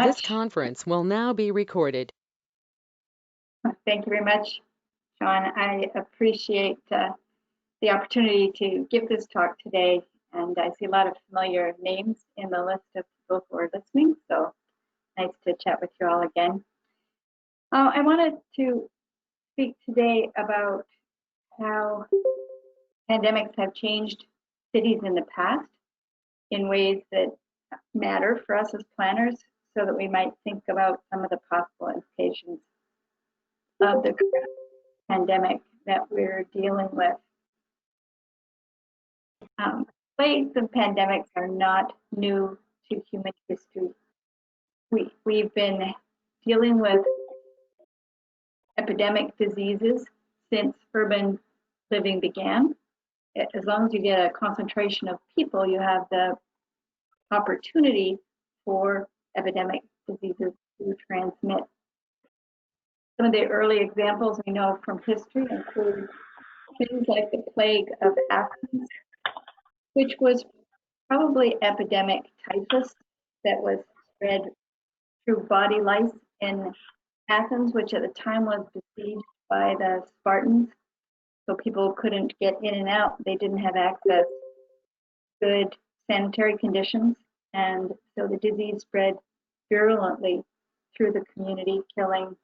This conference will now be recorded. Thank you very much, Sean. I appreciate the opportunity to give this talk today, and I see a lot of familiar names in the list of people who are listening, so nice to chat with you all again. I wanted to speak today about how pandemics have changed cities in the past in ways that matter for us as planners, so that we might think about some of the possible implications of the current pandemic that we're dealing with. Plagues and pandemics are not new to human history. We've been dealing with epidemic diseases since urban living began. As long as you get a concentration of people, you have the opportunity for epidemic diseases to transmit. Some of the early examples we know from history include things like the plague of Athens, which was probably epidemic typhus that was spread through body lice in Athens, which at the time was besieged by the Spartans. So people couldn't get in and out. They didn't have access to good sanitary conditions. And so the disease spread virulently through the community, killing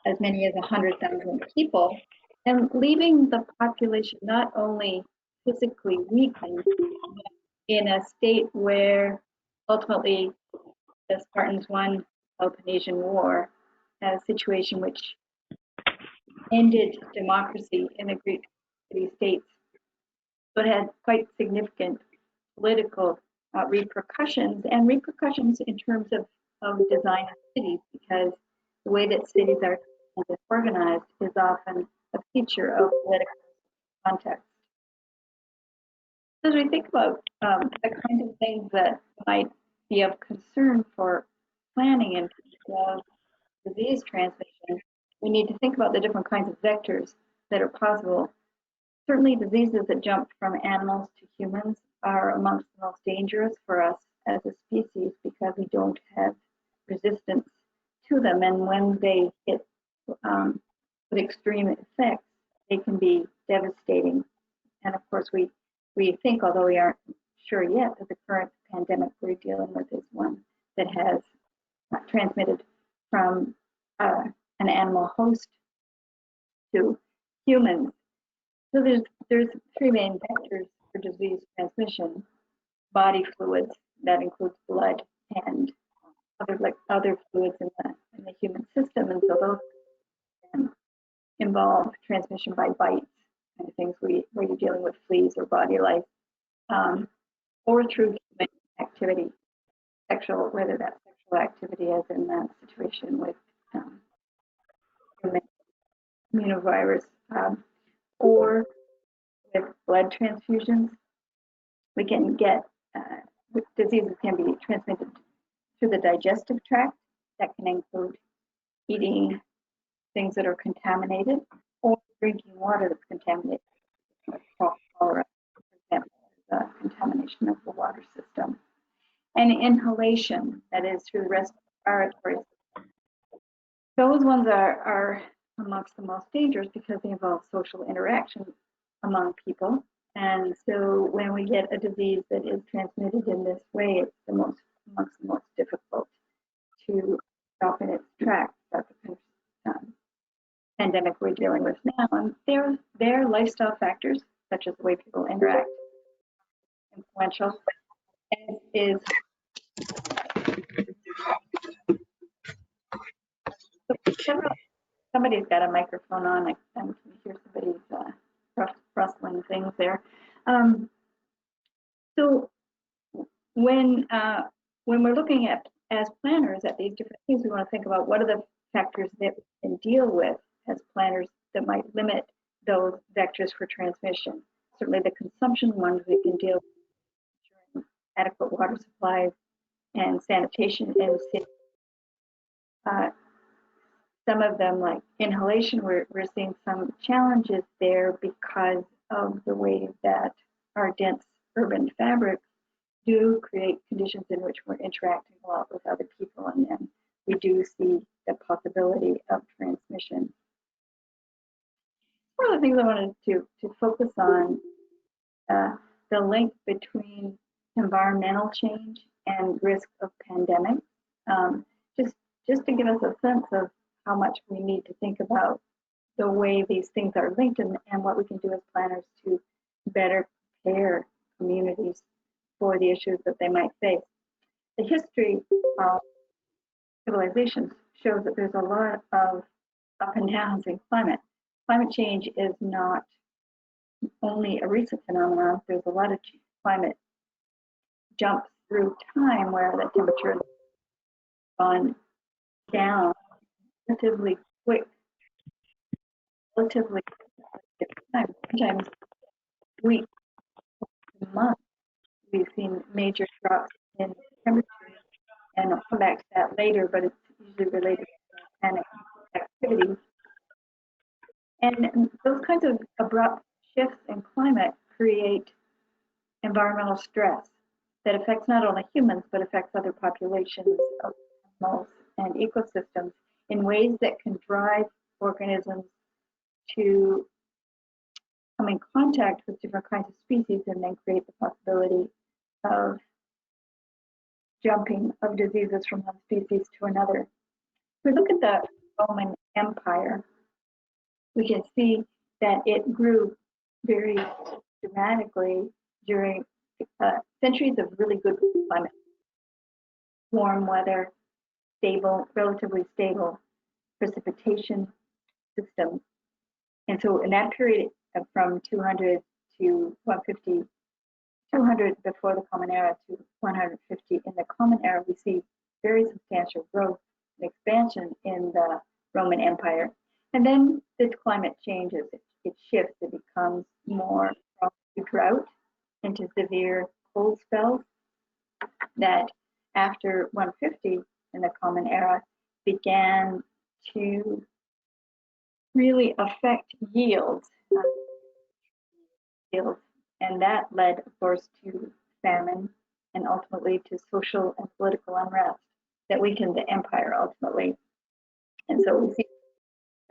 as many as 100,000 people and leaving the population not only physically weakened, but in a state where ultimately the Spartans won the Peloponnesian War, a situation which ended democracy in the Greek city-states. So it had quite significant political repercussions, and repercussions in terms of design of cities, because the way that cities are organized is often a feature of political context. As we think about the kinds of things that might be of concern for planning in terms of disease transmission, we need to think about the different kinds of vectors that are possible. Certainly diseases that jump from animals to humans are amongst the most dangerous for us as a species, because we don't have resistance to them, and when they hit with extreme effects, they can be devastating. And of course, we think, although we aren't sure yet, that the current pandemic we're dealing with is one that has transmitted from an animal host to humans. So there's three main vectors for disease transmission: body fluids, that includes blood and other fluids in the human system, and so those can involve transmission by bites, kind of things where you're dealing with fleas or body lice, or through human activity, whether that's sexual activity, as in that situation with human immunovirus, or with blood transfusions. We can get diseases can be transmitted through the digestive tract. That can include eating things that are contaminated, or drinking water that's contaminated. Cholera, for example, is a contamination of the water system. And inhalation, that is through the respiratory system. Those ones are amongst the most dangerous because they involve social interaction among people. And so when we get a disease that is transmitted in this way, it's amongst the most difficult to stop in its tracks. That's the kind of pandemic we're dealing with now. And there are lifestyle factors, such as the way people interact, influential, as is somebody's got a microphone on. I can hear somebody's rustling things there. So when we're looking at, as planners, at these different things, we want to think about what are the factors that we can deal with as planners that might limit those vectors for transmission. Certainly the consumption ones we can deal with, ensuring adequate water supplies and sanitation in the city. Some of them, like inhalation, we're seeing some challenges there because of the way that our dense urban fabrics do create conditions in which we're interacting a lot with other people, and reduce the possibility of transmission. One of the things I wanted to focus on, the link between environmental change and risk of pandemic, just to give us a sense of how much we need to think about the way these things are linked and what we can do as planners to better prepare communities for the issues that they might face. The history of civilizations shows that there's a lot of up and downs in climate. Climate change is not only a recent phenomenon. There's a lot of climate jumps through time where the temperature has gone down relatively quick, relatively time. Sometimes weeks, months, we've seen major drops in temperature, and I'll come back to that later, but it's usually related to volcanic activity. And those kinds of abrupt shifts in climate create environmental stress that affects not only humans, but affects other populations of animals and ecosystems in ways that can drive organisms to come in contact with different kinds of species and then create the possibility of jumping of diseases from one species to another. If we look at the Roman Empire, we can see that it grew very dramatically during centuries of really good climate, warm weather, stable, relatively stable precipitation systems. And so in that period from 200 to 150, 200 before the Common Era to 150 in the Common Era, we see very substantial growth and expansion in the Roman Empire. And then the climate changes, it shifts, it becomes more prone to drought, into severe cold spells that after 150 in the Common Era began to really affect yields, and that led, of course, to famine and ultimately to social and political unrest that weakened the empire ultimately. And so we see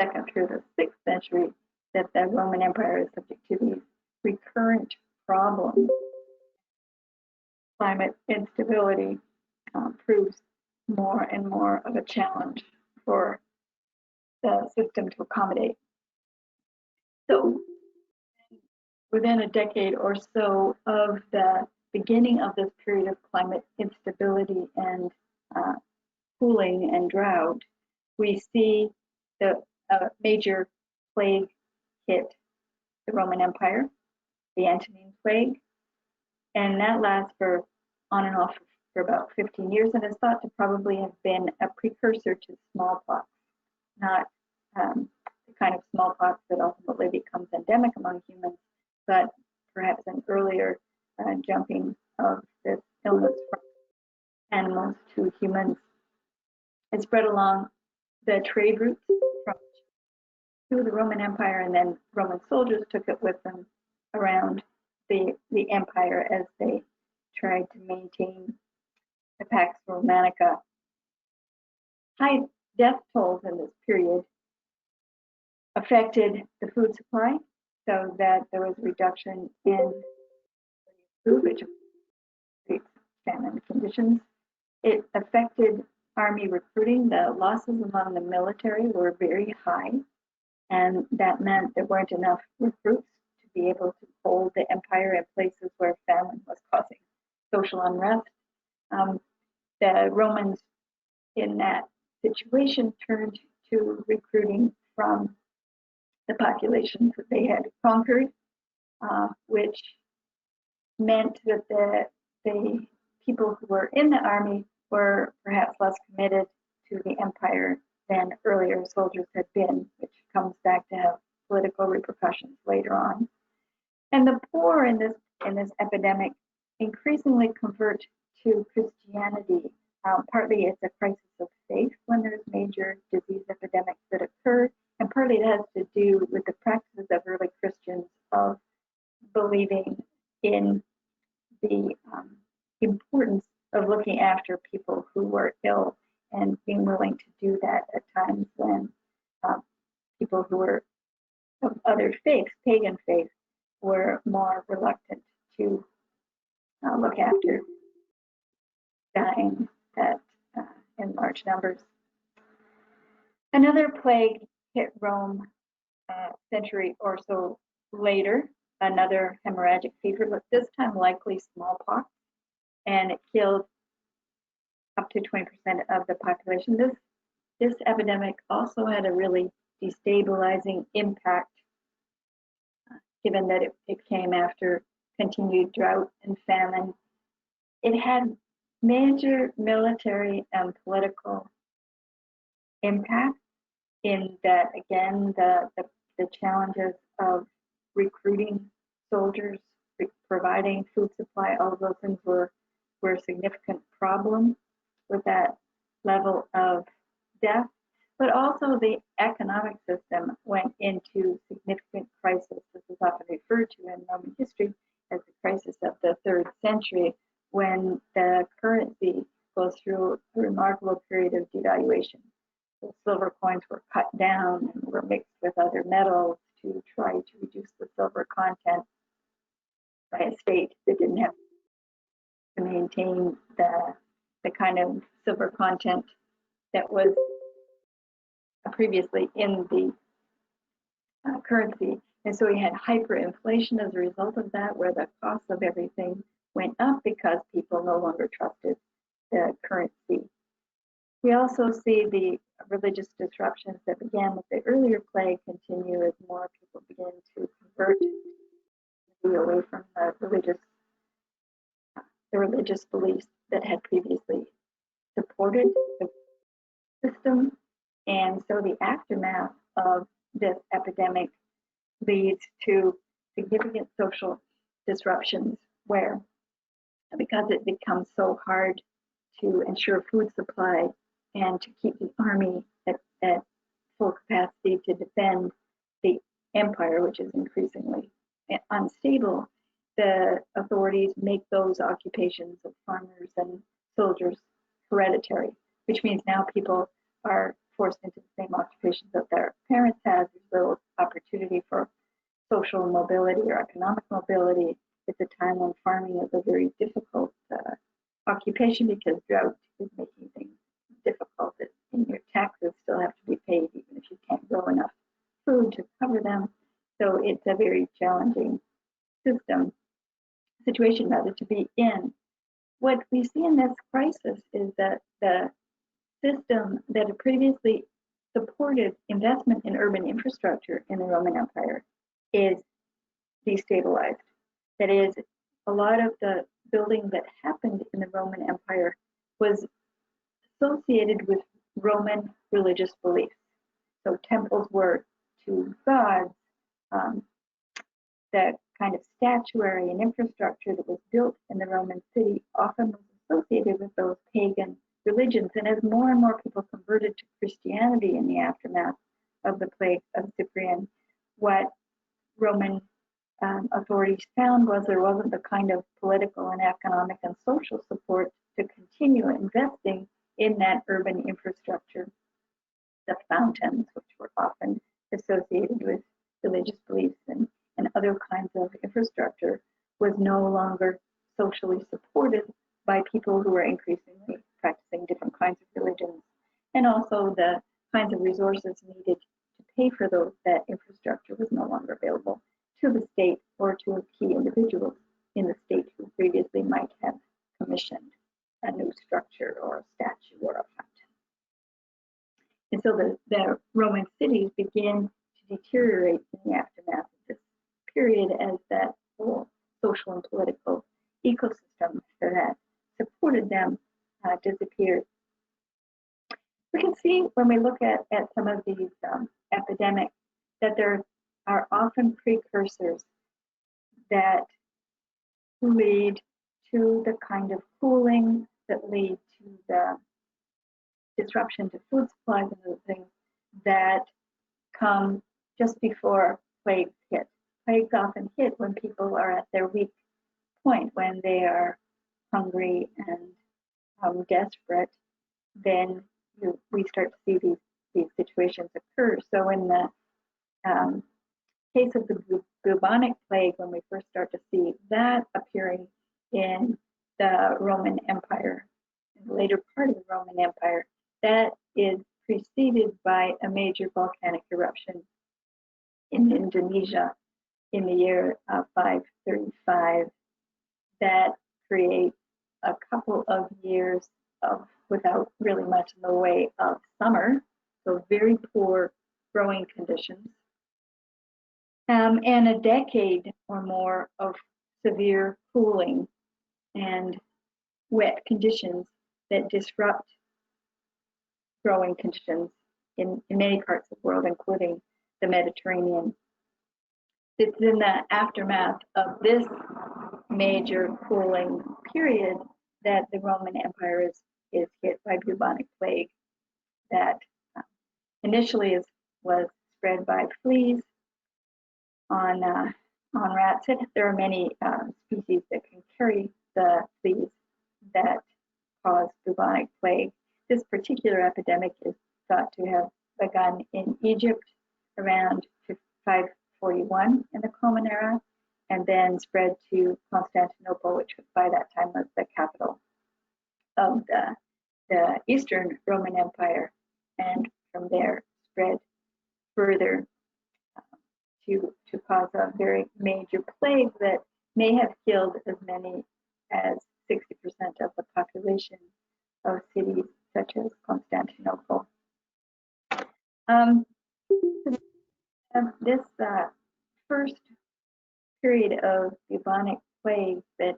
second through the 6th century that the Roman Empire is subject to these recurrent problems. Climate instability proves more and more of a challenge for the system to accommodate. So within a decade or so of the beginning of this period of climate instability and cooling and drought, we see the major plague hit the Roman Empire, the Antonine Plague, and that lasts for on and off for about 15 years and is thought to probably have been a precursor to smallpox, not the kind of smallpox that ultimately becomes endemic among humans, but perhaps an earlier jumping of this illness from animals to humans. It spread along the trade routes from to the Roman Empire, and then Roman soldiers took it with them around the empire as they tried to maintain the Pax Romanica. High death tolls in this period affected the food supply, so that there was a reduction in food, which creates famine conditions. It affected army recruiting. The losses among the military were very high, and that meant there weren't enough recruits to be able to hold the empire in places where famine was causing social unrest. The Romans in that situation turned to recruiting from the populations that they had conquered, which meant that the people who were in the army were perhaps less committed to the empire than earlier soldiers had been, which comes back to have political repercussions later on. And the poor in this epidemic increasingly convert to Christianity. Partly it's a crisis of faith when there's major disease epidemics that occur, and partly it has to do with the practices of early Christians of believing in the importance of looking after people who were ill and being willing to do that at times when people who were of other faiths, pagan faiths, were more reluctant to look after dying in large numbers. Another plague hit Rome a century or so later, another hemorrhagic fever, but this time likely smallpox, and it killed up to 20% of the population. This epidemic also had a really destabilizing impact, given that it came after continued drought and famine. It had major military and political impact in that, again, the challenges of recruiting soldiers, providing food supply, all of those things were a significant problem with that level of death. But also the economic system went into significant crisis. This is often referred to in Roman history as the crisis of the 3rd century, when the currency goes through a remarkable period of devaluation. The silver coins were cut down and were mixed with other metals to try to reduce the silver content by a state that didn't have to maintain the kind of silver content that was previously in the currency. And so we had hyperinflation as a result of that, where the cost of everything went up because people no longer trusted the currency. We also see the religious disruptions that began with the earlier plague continue as more people begin to convert away from the religious beliefs that had previously supported the system. And so the aftermath of this epidemic leads to significant social disruptions, where, because it becomes so hard to ensure food supply and to keep the army at full capacity to defend the empire, which is increasingly unstable, the authorities make those occupations of farmers and soldiers hereditary, which means now people are forced into the same occupations that their parents had. There's little opportunity for social mobility or economic mobility. It's a time when farming is a very difficult occupation, because drought is making things difficult, and your taxes still have to be paid even if you can't grow enough food to cover them. So it's a very challenging situation to be in. What we see in this crisis is that the system that had previously supported investment in urban infrastructure in the Roman Empire is destabilized. That is, a lot of the building that happened in the Roman Empire was associated with Roman religious beliefs. So temples were to gods. The kind of statuary and infrastructure that was built in the Roman city often was associated with those pagan religions. And as more and more people converted to Christianity in the aftermath of the plague of Cyprian, what Roman authorities found was there wasn't the kind of political and economic and social support to continue investing in that urban infrastructure. The fountains, which were often associated with religious beliefs and other kinds of infrastructure, was no longer socially supported by people who were increasingly practicing different kinds of religions. And also the kinds of resources needed to pay for that infrastructure was no longer available to the state or to key individuals in the state who previously might have commissioned a new structure or a statue or a fountain. And so the Roman cities begin to deteriorate in the aftermath of this period, as that whole social and political ecosystem that supported them disappeared. We can see when we look at some of these epidemics that there are often precursors that lead to the kind of cooling that lead to the disruption to food supplies and those things that come just before plagues hit. Plagues often hit when people are at their weak point, when they are hungry and desperate. Then we start to see these situations occur. So in the case of the bubonic plague, when we first start to see that appearing in the Roman Empire, in the later part of the Roman Empire, that is preceded by a major volcanic eruption in Indonesia in the year 535 that creates a couple of years of without really much in the way of summer, so very poor growing conditions, and a decade or more of severe cooling and wet conditions that disrupt growing conditions in many parts of the world, including the Mediterranean. It's in the aftermath of this major cooling period that the Roman Empire is hit by bubonic plague that initially was spread by fleas on rats. There are many species that can carry the fleas that cause bubonic plague. This particular epidemic is thought to have begun in Egypt around 541 in the Common Era, and then spread to Constantinople, which by that time was the capital of the Eastern Roman Empire, and from there spread further to cause a very major plague that may have killed as many as 60% of the population of cities such as Constantinople. This first period of bubonic plague that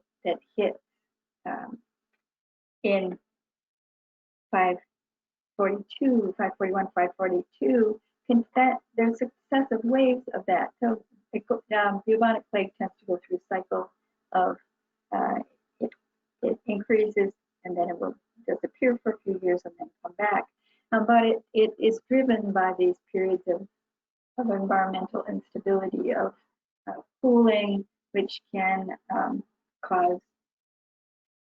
hit in 542, 541, 542, there's successive waves of that. So bubonic plague tends to go through a cycle of it increases and then it will disappear for a few years and then come back. But it is driven by these periods of environmental instability, of cooling, which can cause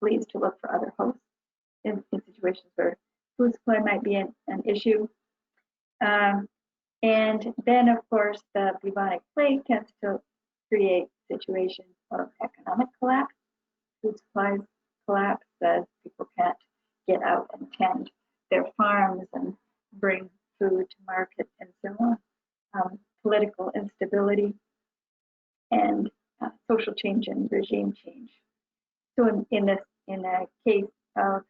fleas to look for other hosts in situations where food supply might be an issue. And then, of course, the bubonic plague tends to create situations of economic collapse. Food supplies collapse as people can't get out and tend their farms and bring food to market and so on. Political instability and social change and regime change. So in the case of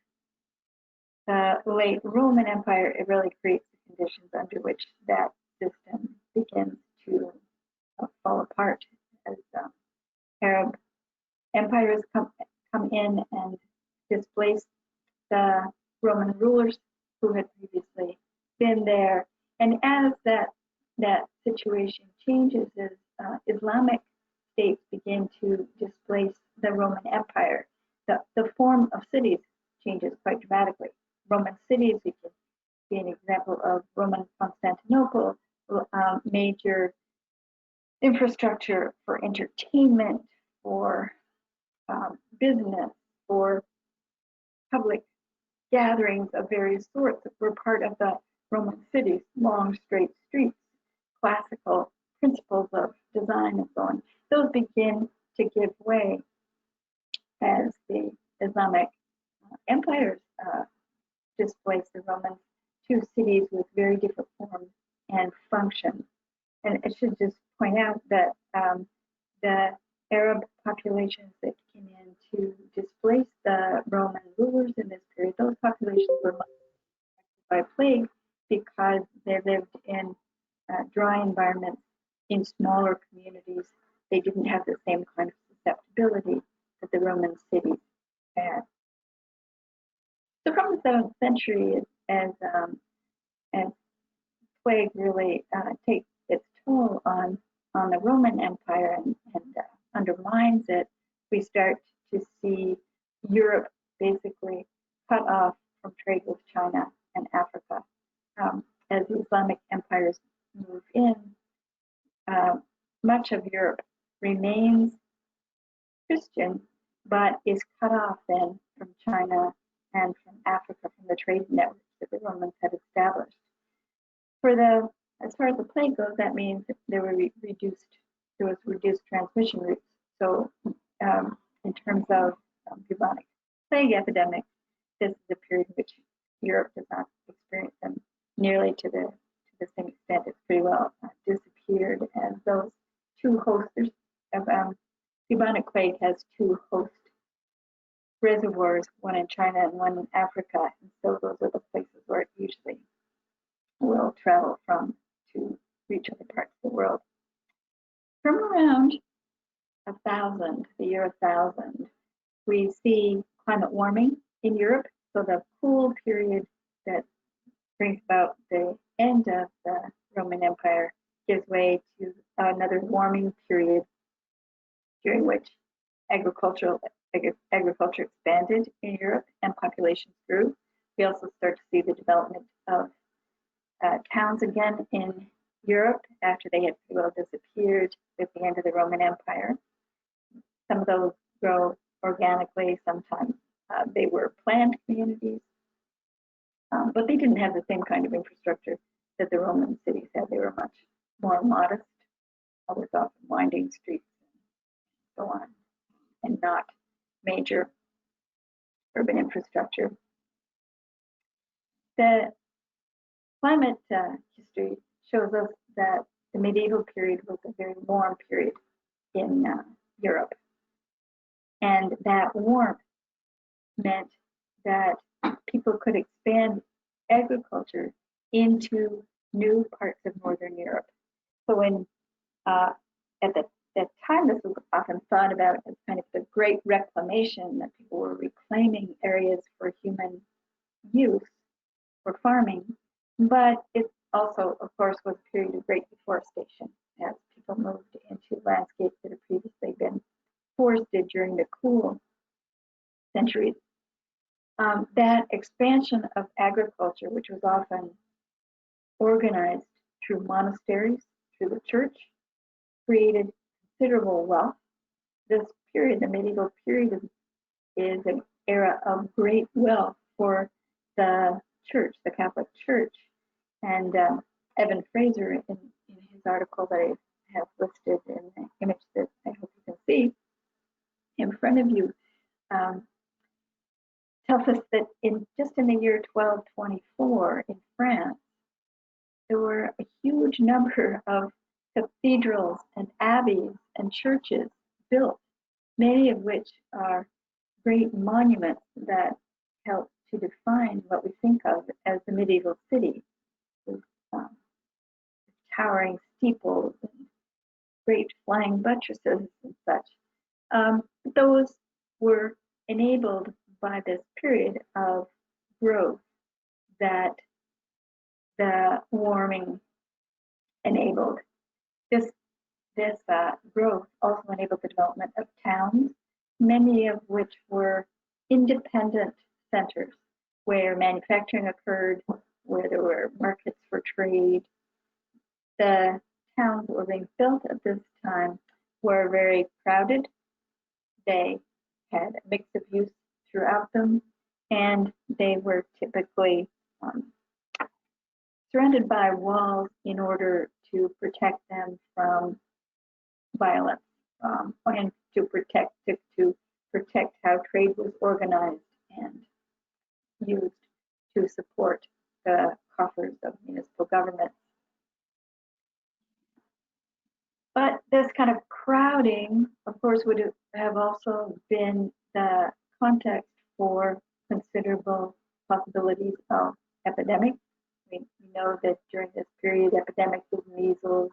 the late Roman Empire, it really creates the conditions under which that system begins to fall apart as Arab empires come in and displace the Roman rulers who had previously been there. And as that situation changes, as Islamic states begin to displace the Roman Empire, the form of cities changes quite dramatically. Roman cities, we can see an example of Roman Constantinople, major infrastructure for entertainment, for business, for public gatherings of various sorts that were part of the Roman cities, long straight streets, classical principles of design and so on. Those begin to give way as the Islamic empires displace the Romans to cities with very different forms and functions. And I should just point out that the Arab populations that came in to displace the Roman rulers in this period, those populations were much affected by plague because they lived in dry environments in smaller communities. They didn't have the same kind of susceptibility that the Roman cities had. So from the 7th century, as plague really takes its toll on the Roman Empire and undermines it, we start to see Europe basically cut off from trade with China and Africa. As the Islamic empires move in, much of Europe remains Christian, but is cut off then from China and from Africa, from the trade networks that the Romans had established. As far as the plague goes, that means there was reduced transmission routes. So in terms of bubonic plague epidemic, this is a period in which Europe does not experience them nearly to the same extent. It's pretty well disappeared, and those two hosts of bubonic plague has two host reservoirs, one in China and one in Africa, and so those are the places where it usually will travel from to reach other parts of the world. From around 1000, the year 1000, we see climate warming in Europe. So the cool period that brings about the end of the Roman Empire gives way to another warming period during which agriculture expanded in Europe and populations grew. We also start to see the development of towns again in Europe after they had pretty well disappeared at the end of the Roman Empire. Some of those grow organically, sometimes they were planned communities, but they didn't have the same kind of infrastructure that the Roman cities had. They were much more modest, with often winding streets and so on, and not major urban infrastructure. The climate history shows us that the medieval period was a very warm period in Europe. And that warmth meant that people could expand agriculture into new parts of Northern Europe. So at that time, this was often thought about as kind of the Great Reclamation, that people were reclaiming areas for human use for farming. But it also, of course, was a period of great deforestation as people moved into landscapes that had previously been forested during the cool centuries. That expansion of agriculture, which was often organized through monasteries, through the church, created considerable wealth. This period, the medieval period, is an era of great wealth for the church, the Catholic Church. And Evan Fraser, in his article that I have listed in the image that I hope you can see in front of you, tells us that just in the year 1224 in France, there were a huge number of cathedrals and abbeys and churches built, many of which are great monuments that help to define what we think of as the medieval city, with towering steeples and great flying buttresses and such. Those were enabled by this period of growth that the warming enabled. This growth also enabled the development of towns, many of which were independent centers where manufacturing occurred, where there were markets for trade. The towns that were being built at this time were very crowded. They had a mix of use throughout them, and they were typically surrounded by walls in order to protect them from violence, and to protect how trade was organized and used to support the coffers of municipal governments. But this kind of crowding, of course, would have also been the context for considerable possibilities of epidemics. We know that during this period, epidemics of measles,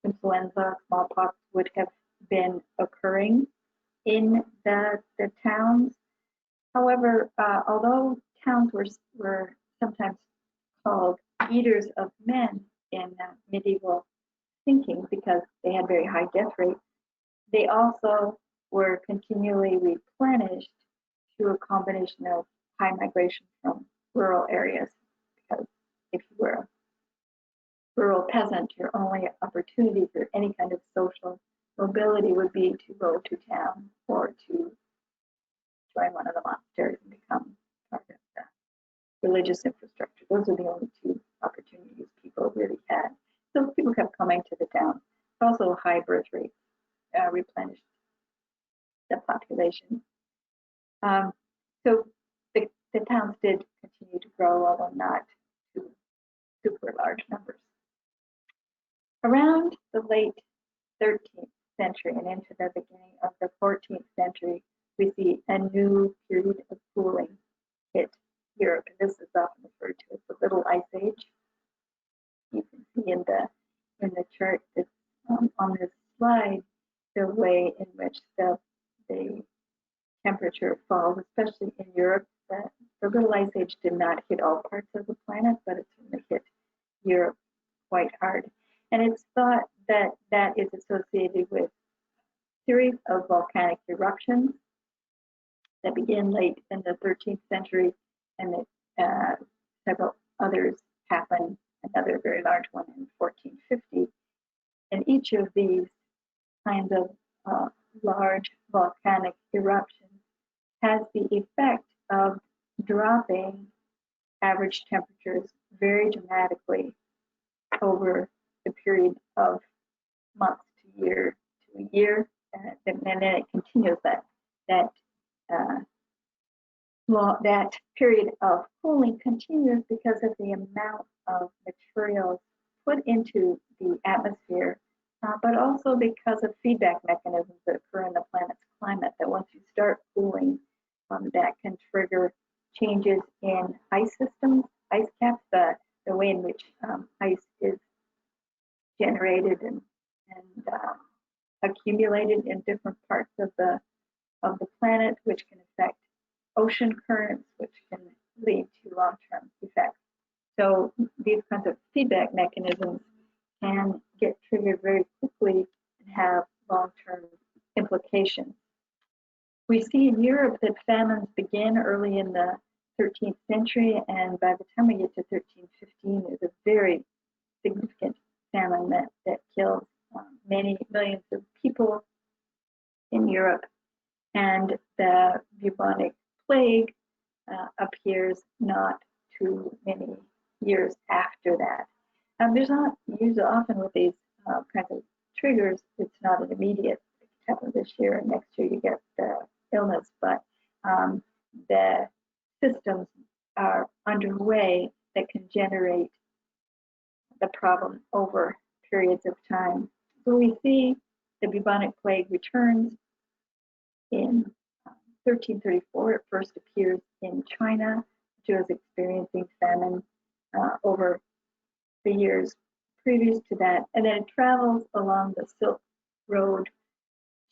influenza, smallpox would have been occurring in the towns. However, although towns were sometimes called eaters of men in medieval thinking because they had very high death rates, they also were continually replenished through a combination of high migration from rural areas. Because if you were a rural peasant, your only opportunity for any kind of social mobility would be to go to town or to join one of the monasteries and become part of the religious infrastructure. Those are the only two opportunities people really had. So people kept coming to the town. Also, high birth rates replenished the population. So the towns did continue to grow, although not to super large numbers. Around the late 13th century and into the beginning of the 14th century, we see a new period of cooling hit Europe. And this is often referred to as the Little Ice Age. You can see in the chart that's on this slide the way in which the temperature falls, especially in Europe. The Little Ice Age did not hit all parts of the planet, but it certainly hit Europe quite hard. And it's thought that that is associated with a series of volcanic eruptions that begin late in the 13th century, and that several others happen, another very large one in 1450. And each of these kinds of large volcanic eruptions has the effect of dropping average temperatures very dramatically over the period of months to a year, and then it continues that period of cooling continues because of the amount of materials put into the atmosphere, but also because of feedback mechanisms that occur in the planet's climate, that once you start cooling, that can trigger changes in ice systems, ice caps, the way in which ice is generated and accumulated in different parts of the planet, which can affect ocean currents, which can lead to long-term effects. So these kinds of feedback mechanisms can get triggered very quickly and have long-term implications. We see in Europe that famines begin early in the 13th century, and by the time we get to 1315, there's a very significant famine that kills many millions of people in Europe. And the Bubonic Plague appears not too many years after that. There's not usually often with these kinds of triggers, it's not an immediate, it can happen this year and next year you get the illness, but the systems are underway that can generate the problem over periods of time. So we see the Bubonic Plague returns in 1334. It first appears in China, which was experiencing famine over the years previous to that, and then it travels along the Silk Road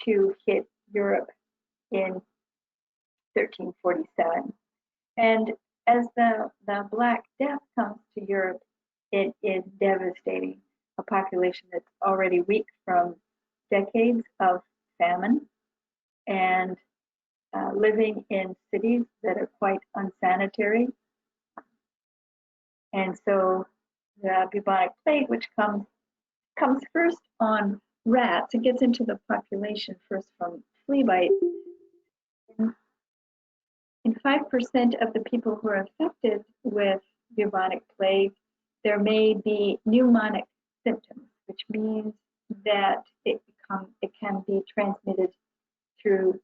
to hit Europe in 1347. And as the Black Death comes to Europe, it is devastating a population that's already weak from decades of famine and living in cities that are quite unsanitary. And so the Bubonic Plague, which comes first on rats, it gets into the population first from flea bites. In 5% of the people who are affected with Bubonic Plague, there may be pneumonic symptoms, which means that it can be transmitted through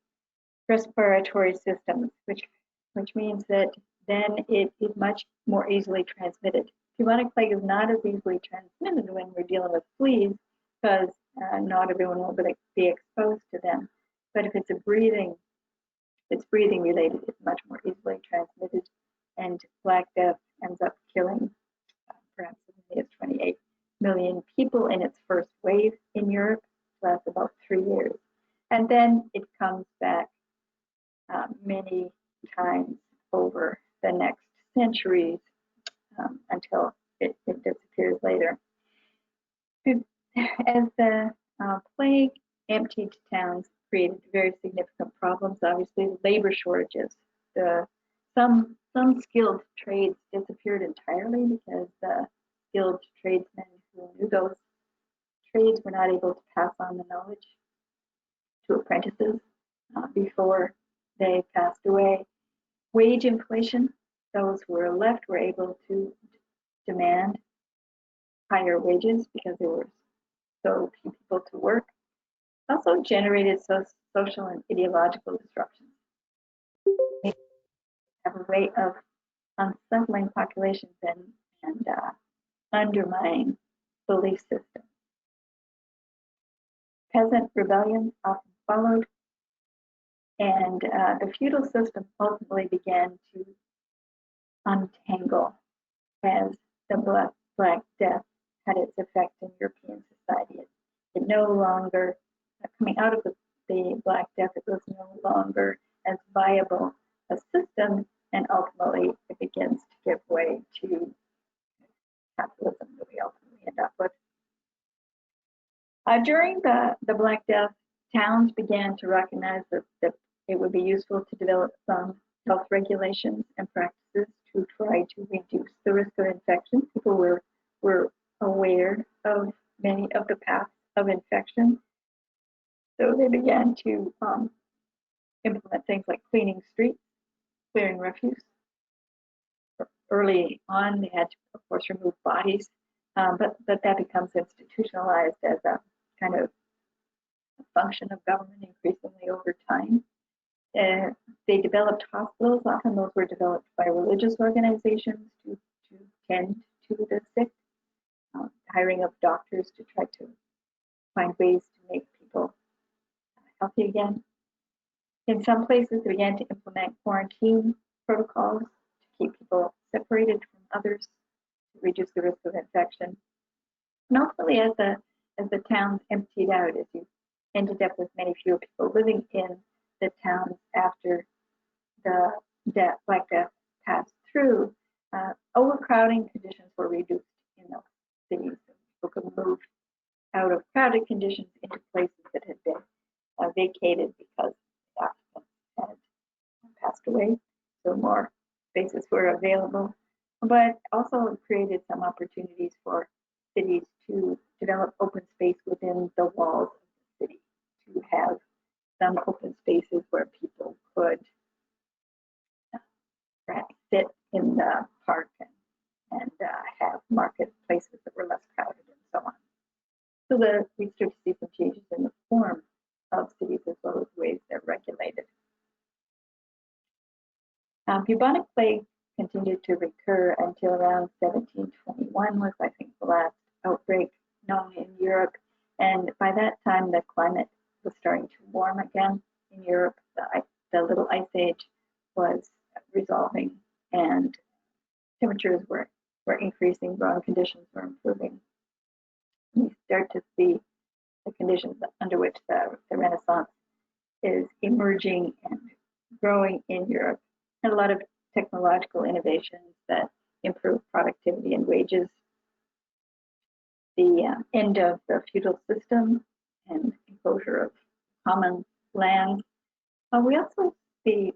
respiratory systems, which means that then it is much more easily transmitted. Bubonic Plague is not as easily transmitted when we're dealing with fleas, because not everyone will be exposed to them. But if it's breathing related, it's much more easily transmitted, and Black Death ends up killing perhaps as many as 28 million people in its first wave in Europe. So that's about 3 years. And then it comes back many times over the next centuries until it disappears later. As the plague emptied towns, created very significant problems. Obviously, labor shortages. Some skilled trades disappeared entirely because the skilled tradesmen who knew those trades were not able to pass on the knowledge to apprentices before they passed away. Wage inflation, those who were left were able to demand higher wages because there were so few people to work. Also generated social and ideological disruptions. They have a way of unsettling populations and undermining belief systems. Peasant rebellions often followed, and the feudal system ultimately began to untangle as the Black Death had its effect in European society. It no longer, coming out of the Black Death, it was no longer as viable a system, and ultimately it begins to give way to capitalism that we ultimately end up with. During the Black Death, towns began to recognize that it would be useful to develop some health regulations and practices to try to reduce the risk of infection. People were aware of many of the paths of infection, so they began to implement things like cleaning streets, clearing refuse. Early on, they had to, of course, remove bodies, but that becomes institutionalized as a kind of function of government increasingly over time. They developed hospitals. Often those were developed by religious organizations to tend to the sick, hiring of doctors to try to find ways to make people healthy again. In some places, they began to implement quarantine protocols to keep people separated from others, to reduce the risk of infection. And ultimately, as the towns emptied out, as you ended up with many fewer people living in the towns after the Black Death passed through, overcrowding conditions were reduced in those cities. People could move out of crowded conditions into places that had been vacated because the occupants had passed away, so more spaces were available, but also created some opportunities for cities to develop open space within the walls of the city, to have some open spaces where people could perhaps sit in the park and have marketplaces that were less crowded and so on. So we start to see some changes in the form of cities as well as ways they're regulated. Bubonic plague continued to recur until around 1721 was, I think, the last outbreak known in Europe. And by that time, the climate was starting to warm again in Europe. The Little Ice Age was resolving, and temperatures were increasing, growing conditions were improving. We start to see the conditions under which the Renaissance is emerging and growing in Europe, and a lot of technological innovations that improve productivity and wages. The end of the feudal system and enclosure of common land. We also see,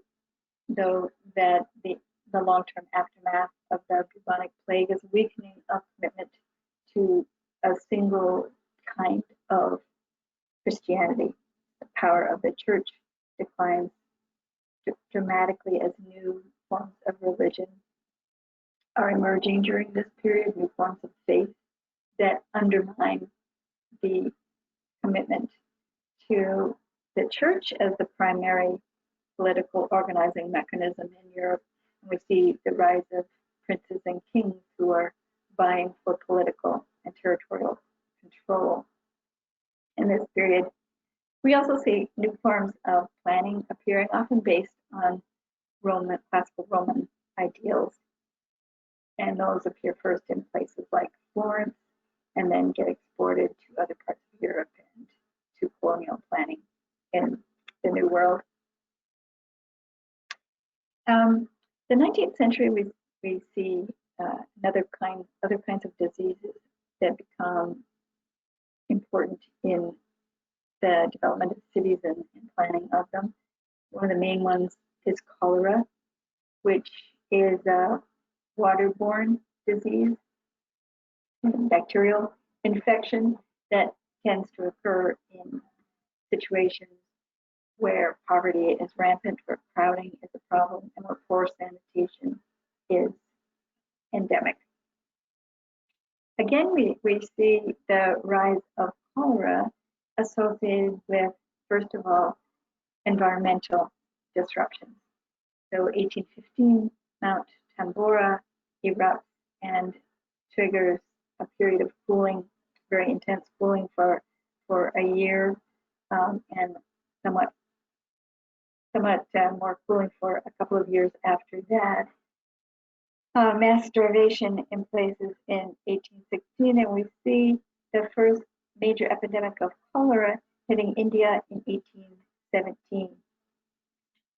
though, that the long-term aftermath of the bubonic plague is weakening of commitment to a single kind of Christianity. The power of the church declines dramatically as new forms of religion are emerging during this period, new forms of faith that undermine the commitment to the church as the primary political organizing mechanism in Europe. And we see the rise of princes and kings who are vying for political and territorial control in this period. We also see new forms of planning appearing, often based on classical Roman ideals. And those appear first in places like Florence and then get exported to other parts of Europe and to colonial planning in the New World. The 19th century, we see other kinds of diseases that become important in the development of cities and planning of them. One of the main ones is cholera, which is a waterborne disease, bacterial infection that tends to occur in situations where poverty is rampant, where crowding is a problem, and where poor sanitation is endemic. Again, we see the rise of cholera associated with, first of all, environmental disruptions. So 1815, Mount Tambora erupts and triggers a period of cooling, very intense cooling for a year, and somewhat more cooling for a couple of years after that. Mass starvation in places in 1816, and we see the first major epidemic of cholera hitting India in 1817.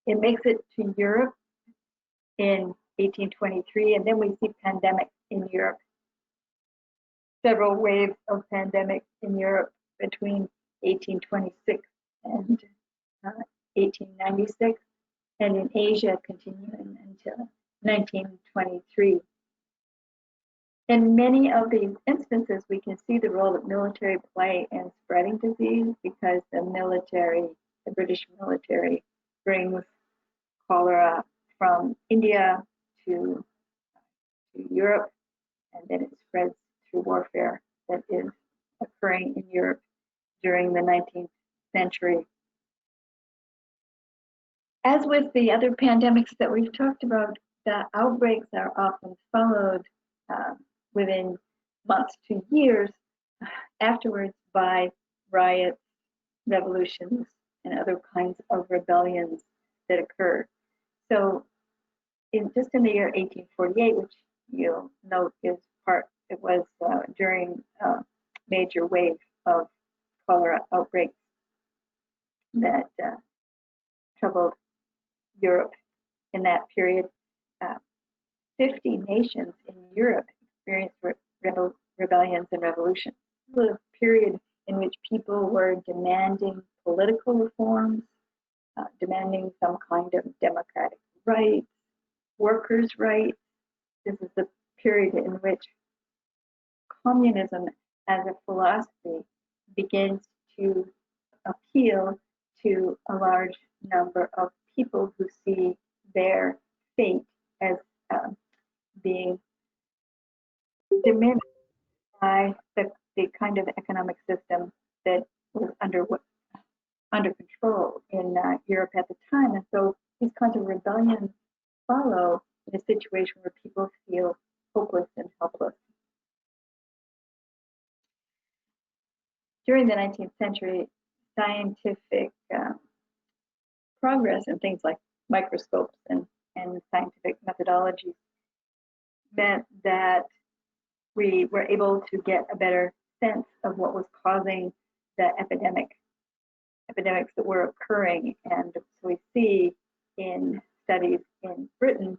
It makes it to Europe in 1823, and then we see pandemic in Europe. Several waves of pandemic in Europe between 1826 and 1896, and in Asia continuing until 1923. In many of these instances, we can see the role that military play in spreading disease, because the British military, brings cholera from India to Europe, and then it spreads through warfare that is occurring in Europe during the 19th century. As with the other pandemics that we've talked about, the outbreaks are often followed within months to years afterwards by riots, revolutions, and other kinds of rebellions that occurred. So just in the year 1848, which you'll note it was during a major wave of cholera outbreaks that troubled Europe in that period. 50 nations in Europe experienced rebellions and revolutions. It was a period in which people were demanding political reforms, demanding some kind of democratic rights, workers' rights. This is the period in which communism as a philosophy begins to appeal to a large number of people who see their fate as being diminished by the kind of economic system that was under control in Europe at the time. And so these kinds of rebellions follow in a situation where people feel hopeless and helpless. During the 19th century, scientific progress in things like microscopes and scientific methodologies meant that we were able to get a better sense of what was causing the epidemics that were occurring. And so we see in studies in Britain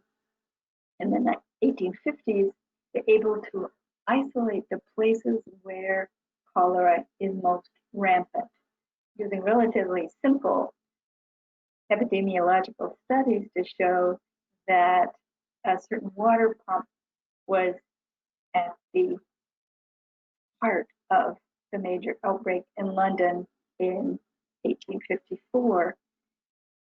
in the 1850s, they're able to isolate the places where cholera is most rampant, using relatively simple epidemiological studies to show that a certain water pump was at the heart of the major outbreak in London in 1854.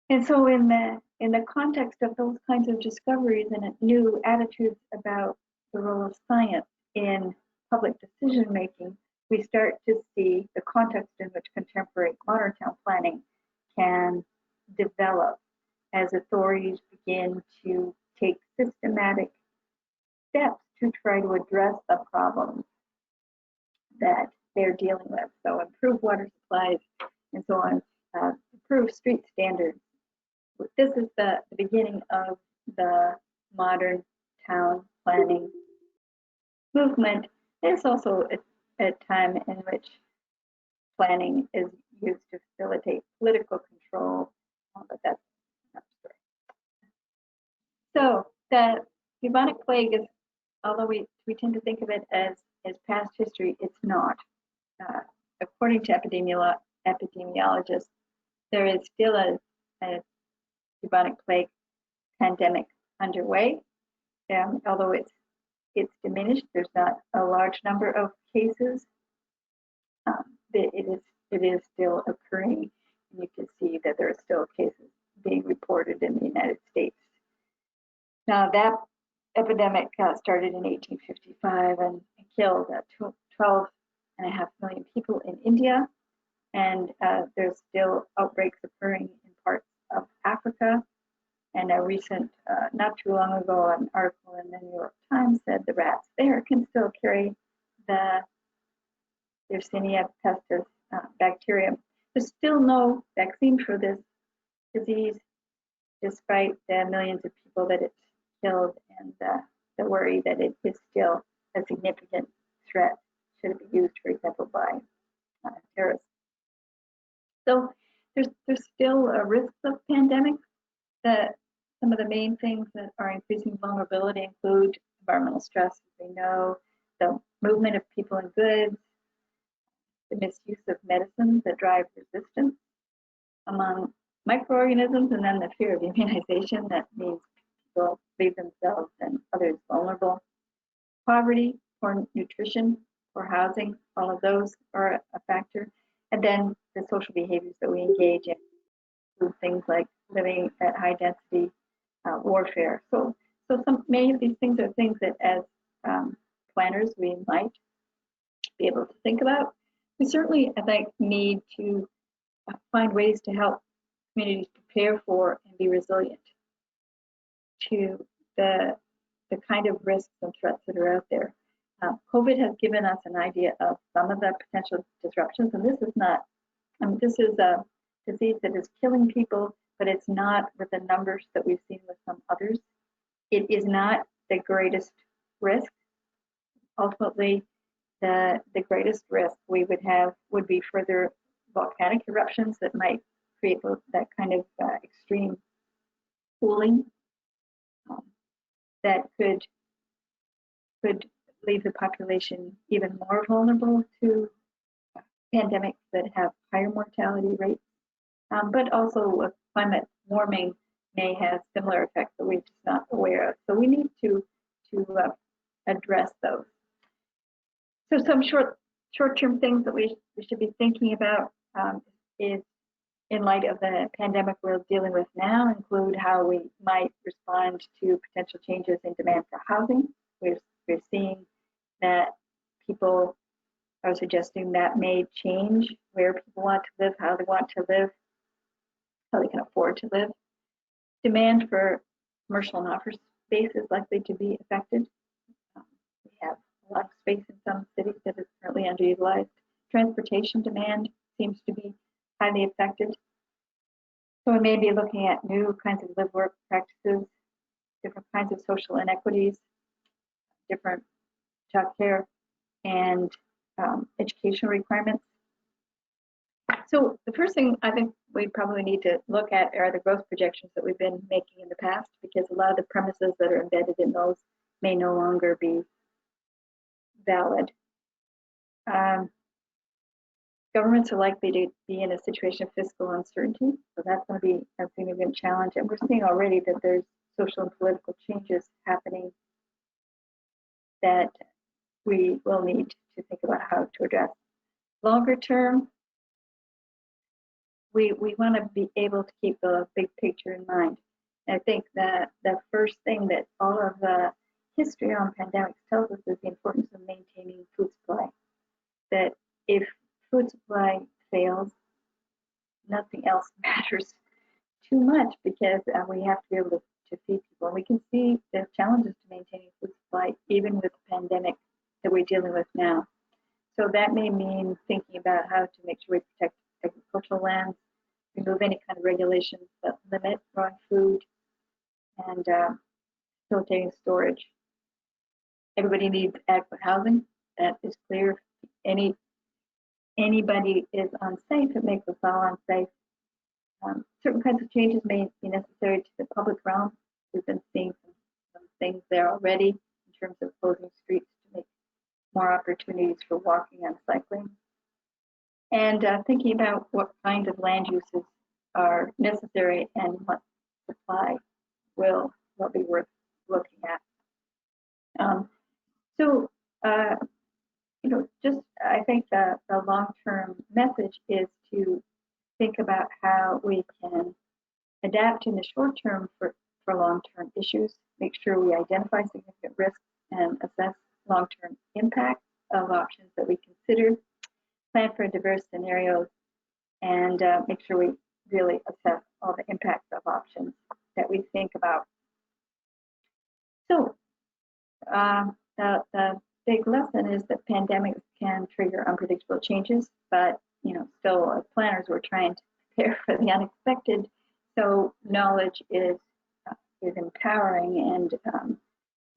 And so in the context of those kinds of discoveries and new attitudes about the role of science in public decision making, we start to see the context in which contemporary modern town planning can develop as authorities begin to take systematic steps to try to address the problems that they're dealing with. So improve water supplies and so on, improve street standards. This is the beginning of the modern town planning movement. It's also a time in which planning is used to facilitate political control, but that's another story. So the bubonic plague is, although we tend to think of it as past history, it's not. According to epidemiologists, there is still a bubonic plague pandemic underway. Although it's diminished, there's not a large number of cases. It is still occurring, and you can see that there are still cases being reported in the United States. Now that epidemic started in 1855 and killed 12.5 million people in India. And there's still outbreaks occurring in parts of Africa. And a recent, not too long ago, an article in the New York Times said the rats there can still carry the Yersinia pestis bacterium. There's still no vaccine for this disease, despite the millions of people that it's killed and the worry that it is still a significant threat should it be used, for example, by terrorists. So there's still a risk of pandemics. That some of the main things that are increasing vulnerability include environmental stress, as we know, the movement of people and goods, the misuse of medicines that drive resistance among microorganisms, and then the fear of immunization that means people leave themselves and others vulnerable. Poverty, poor nutrition, poor housing, all of those are a factor. And then the social behaviors that we engage in include things like living at high density warfare. So many of these things are things that as planners we might be able to think about. We certainly, I think, need to find ways to help communities prepare for and be resilient to the kind of risks and threats that are out there. COVID has given us an idea of some of the potential disruptions, and this is not, this is a disease that is killing people, but it's not with the numbers that we've seen with some others. It is not the greatest risk. Ultimately, the greatest risk we would have would be further volcanic eruptions that might create that kind of extreme cooling that could leave the population even more vulnerable to pandemics that have higher mortality rates. But also climate warming may have similar effects that we're just not aware of. So we need to address those. So some short-term things that we should be thinking about is, in light of the pandemic we're dealing with now, include how we might respond to potential changes in demand for housing. We're seeing that people are suggesting that may change where people want to live, how they want to live, how they can afford to live. Demand for commercial and office space is likely to be affected. We have a lot of space in some cities that is currently underutilized. Transportation demand seems to be highly affected. So we may be looking at new kinds of live-work practices, different kinds of social inequities, different childcare and education requirements. So the first thing I think we probably need to look at are the growth projections that we've been making in the past, because a lot of the premises that are embedded in those may no longer be valid. Governments are likely to be in a situation of fiscal uncertainty, so that's going to be a significant challenge. And we're seeing already that there's social and political changes happening that we will need to think about how to address. Longer term, we want to be able to keep the big picture in mind. And I think that the first thing that all of the history on pandemics tells us is the importance of maintaining food supply. That if food supply fails, nothing else matters too much, because we have to be able to feed people. And we can see the challenges to maintaining food supply even with the pandemic that we're dealing with now. So that may mean thinking about how to make sure we protect agricultural lands, remove any kind of regulations that limit growing food, and facilitating storage. Everybody needs adequate housing. That is clear. Anybody is unsafe, it makes us all unsafe. Certain kinds of changes may be necessary to the public realm. We've been seeing some things there already in terms of closing streets to make more opportunities for walking and cycling. And thinking about what kind of land uses are necessary and what supply will be worth looking at. Just I think the long-term message is to think about how we can adapt in the short term for for long-term issues, make sure we identify significant risks and assess long-term impact of options that we consider, plan for diverse scenarios, and make sure we really assess all the impacts of options that we think about. So the big lesson is that pandemics can trigger unpredictable changes, but still as planners, we're trying to prepare for the unexpected. So knowledge is empowering, and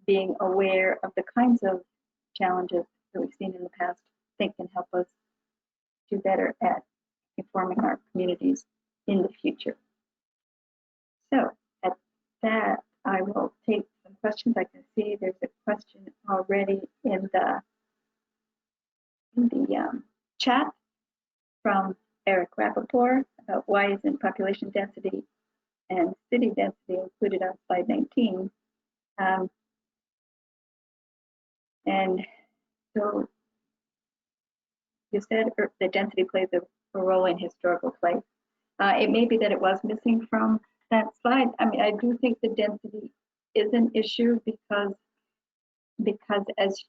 being aware of the kinds of challenges that we've seen in the past, I think, can help us do better at informing our communities in the future. So at that, I will take some questions. I can see there's a question already in the chat from Eric Rappaport about why isn't population density and city density included on slide 19. And so you said the density plays a role in historical place. It may be that it was missing from that slide. I mean, I do think the density is an issue because as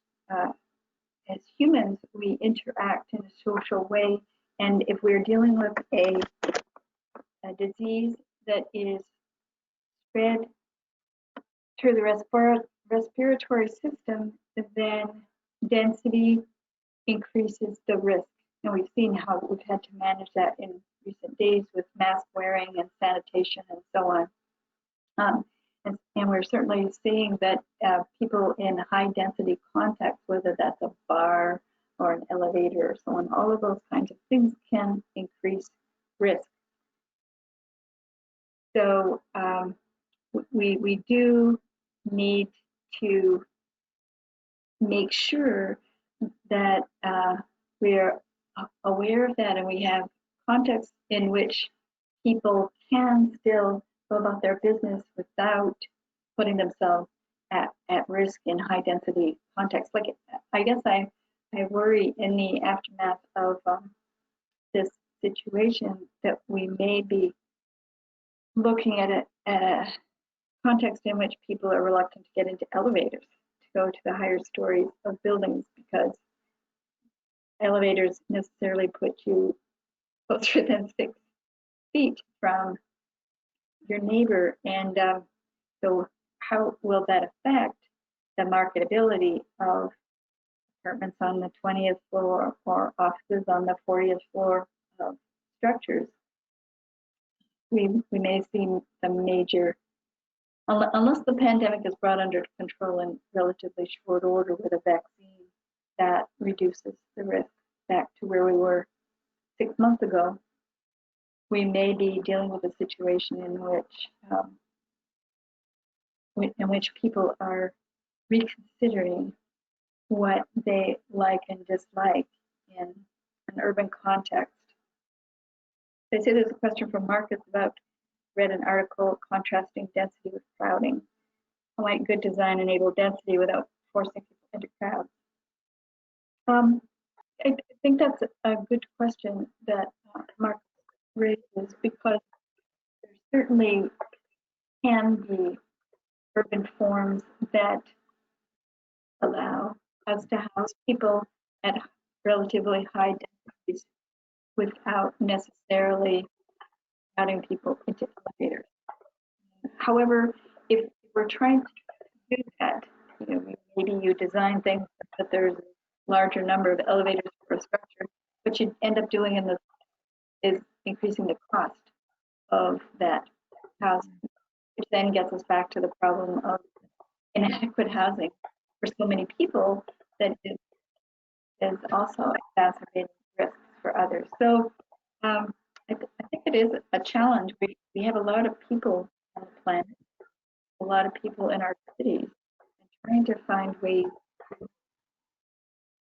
humans, we interact in a social way, and if we're dealing with a disease that is spread through the respiratory system, then density increases the risk. And we've seen how we've had to manage that in recent days with mask wearing and sanitation and so on. And we're certainly seeing that people in high density contexts, whether that's a bar or an elevator or so on, all of those kinds of things can increase risk. So we do need to make sure that we're aware of that, and we have contexts in which people can still go about their business without putting themselves at risk in high density contexts. Like, I guess I worry in the aftermath of this situation that we may be looking at a context in which people are reluctant to get into elevators, to go to the higher stories of buildings, because elevators necessarily put you closer than 6 feet from your neighbor. And so how will that affect the marketability of apartments on the 20th floor or offices on the 40th floor of structures? We may see some major, unless the pandemic is brought under control in relatively short order with a vaccine that reduces the risk back to where we were 6 months ago, we may be dealing with a situation in which people are reconsidering what they like and dislike in an urban context. They say there's a question from Marcus about, read an article contrasting density with crowding. How might good design enable density without forcing people into crowds? I think that's a good question that Marcus raises, because there certainly can be urban forms that allow us to house people at relatively high densities without necessarily crowding people into elevators. However, if we're trying to do that, maybe you design things that there's a larger number of elevators per structure, what you end up doing is increasing the cost of that housing, which then gets us back to the problem of inadequate housing for so many people that is also exacerbating risks for others. So I think it is a challenge. We have a lot of people on the planet, a lot of people in our cities, and trying to find ways to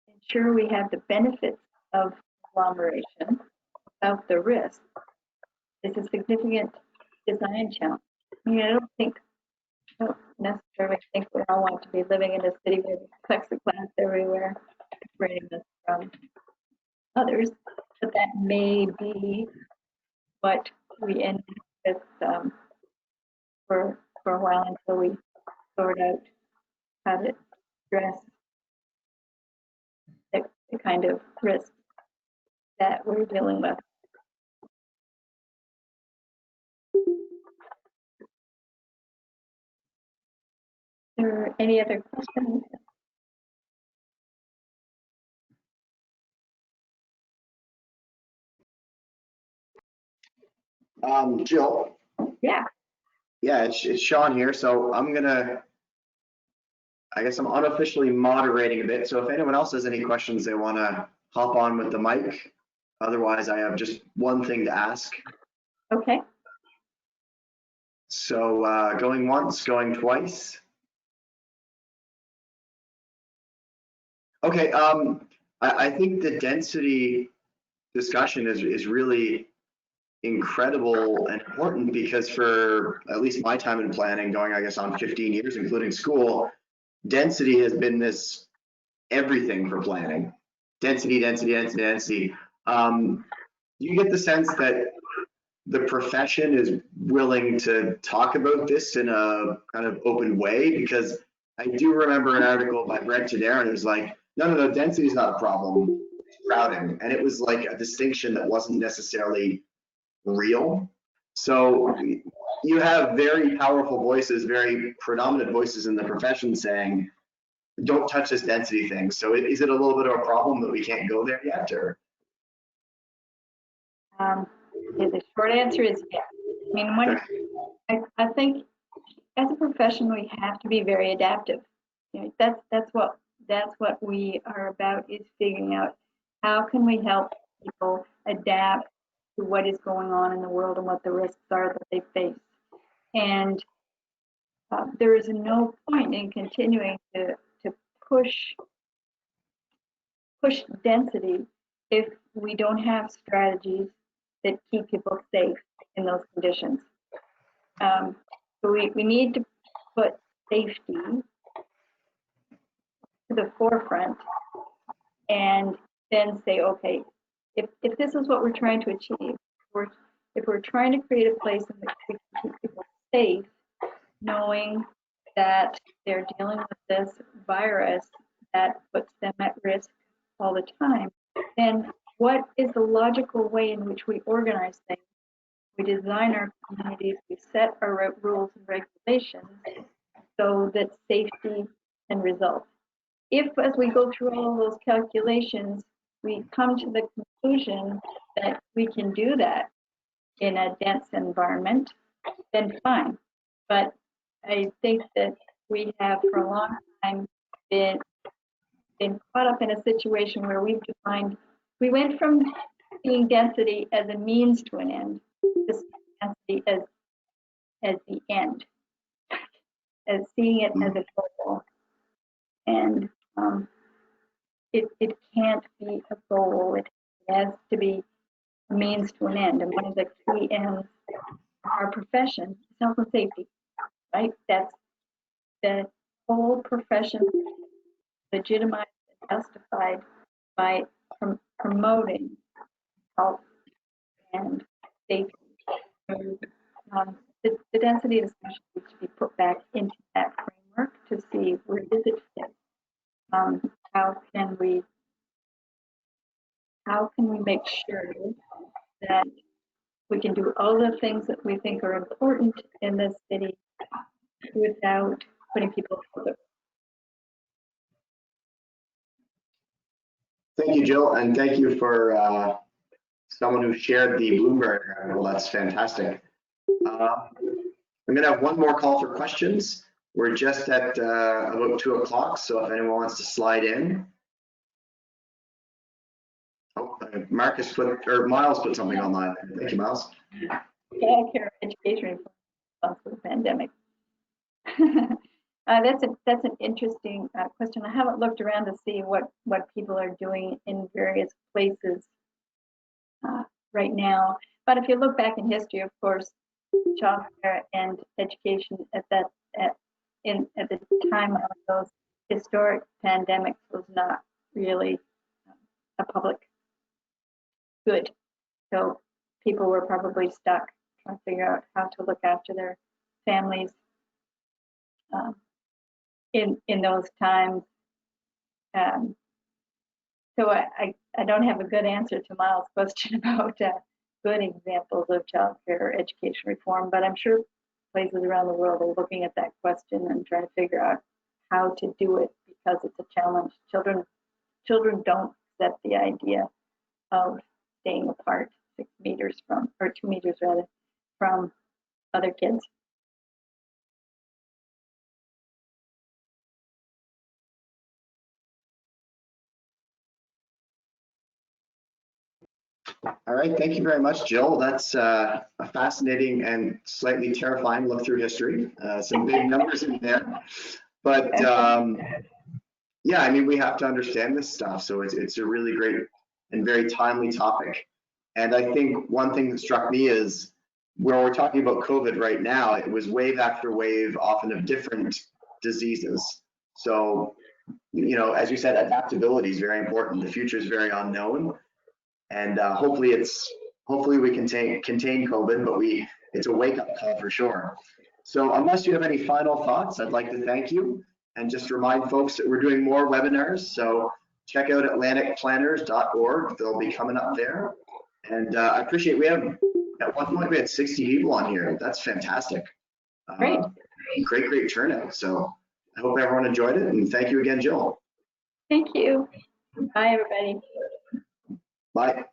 ensure we have the benefits of agglomeration without the risk is a significant design challenge. I mean, I don't necessarily think we all want to be living in a city with plexiglass everywhere, separating us from others, but that may be what we end up with for for a while until we sort out how to address the kind of risk that we're dealing with. Are there any other questions? Jill. Yeah. Yeah, it's Sean here. So I guess I'm unofficially moderating a bit. So if anyone else has any questions they want to hop on with the mic, otherwise I have just one thing to ask. Okay. So going once, going twice. Okay, I think the density discussion is really incredible and important, because for at least my time in planning, going I guess on 15 years, including school, density has been this everything for planning. Density, density, density, density. You get the sense that the profession is willing to talk about this in a kind of open way? Because I do remember an article by Brent Tadera, and it was like, no, density is not a problem, it's crowding. And it was like a distinction that wasn't necessarily real. So you have very powerful voices, very predominant voices in the profession saying, don't touch this density thing. So is it a little bit of a problem that we can't go there yet, or? The short answer is yes. I mean, I think as a profession we have to be very adaptive. You know, that's what we are about, is figuring out how can we help people adapt to what is going on in the world and what the risks are that they face. And there is no point in continuing to push density if we don't have strategies that keep people safe in those conditions. So we need to put safety to the forefront, and then say, okay, if this is what we're trying to achieve, if we're trying to create a place in which we can keep people safe, knowing that they're dealing with this virus that puts them at risk all the time, then what is the logical way in which we organize things? We design our communities, we set our rules and regulations so that safety can result. If, as we go through all of those calculations, we come to the conclusion that we can do that in a dense environment, then fine. But I think that we have for a long time been caught up in a situation where we went from seeing density as a means to an end to seeing density as the end, as seeing it as a goal. And it can't be a goal. It has to be a means to an end. And one of the key ends of our profession is health and safety, right? That's the whole profession legitimized and justified by promoting health and safety. The density discussion needs to be put back into that framework to see where does it fit. How can we make sure that we can do all the things that we think are important in this city without putting people further? Thank you, Jill, and thank you for someone who shared the Bloomberg article. That's fantastic. I'm going to have one more call for questions. We're just at about 2 o'clock, so if anyone wants to slide in. Oh, Miles put something online. Thank you, Miles. Childcare education response to the pandemic. That's an interesting question. I haven't looked around to see what people are doing in various places right now. But if you look back in history, of course, childcare and education at the time of those historic pandemics was not really a public good. So people were probably stuck trying to figure out how to look after their families in those times. So I don't have a good answer to Miles' question about good examples of child care or education reform, but I'm sure places around the world are looking at that question and trying to figure out how to do it because it's a challenge. Children don't accept the idea of staying apart 6 meters from, or 2 meters rather, from other kids. All right, thank you very much, Jill. That's a fascinating and slightly terrifying look through history. Some big numbers in there, but yeah, I mean, we have to understand this stuff. So it's a really great and very timely topic. And I think one thing that struck me is where we're talking about COVID right now, it was wave after wave, often of different diseases. So, you know, as you said, adaptability is very important. The future is very unknown. And hopefully we can contain COVID, but it's a wake up call for sure. So unless you have any final thoughts, I'd like to thank you and just remind folks that we're doing more webinars. So check out atlanticplanners.org. They'll be coming up there. And I appreciate at one point we had 60 people on here. That's fantastic. Great. Great turnout. So I hope everyone enjoyed it. And thank you again, Jill. Thank you. Bye, everybody. Bye.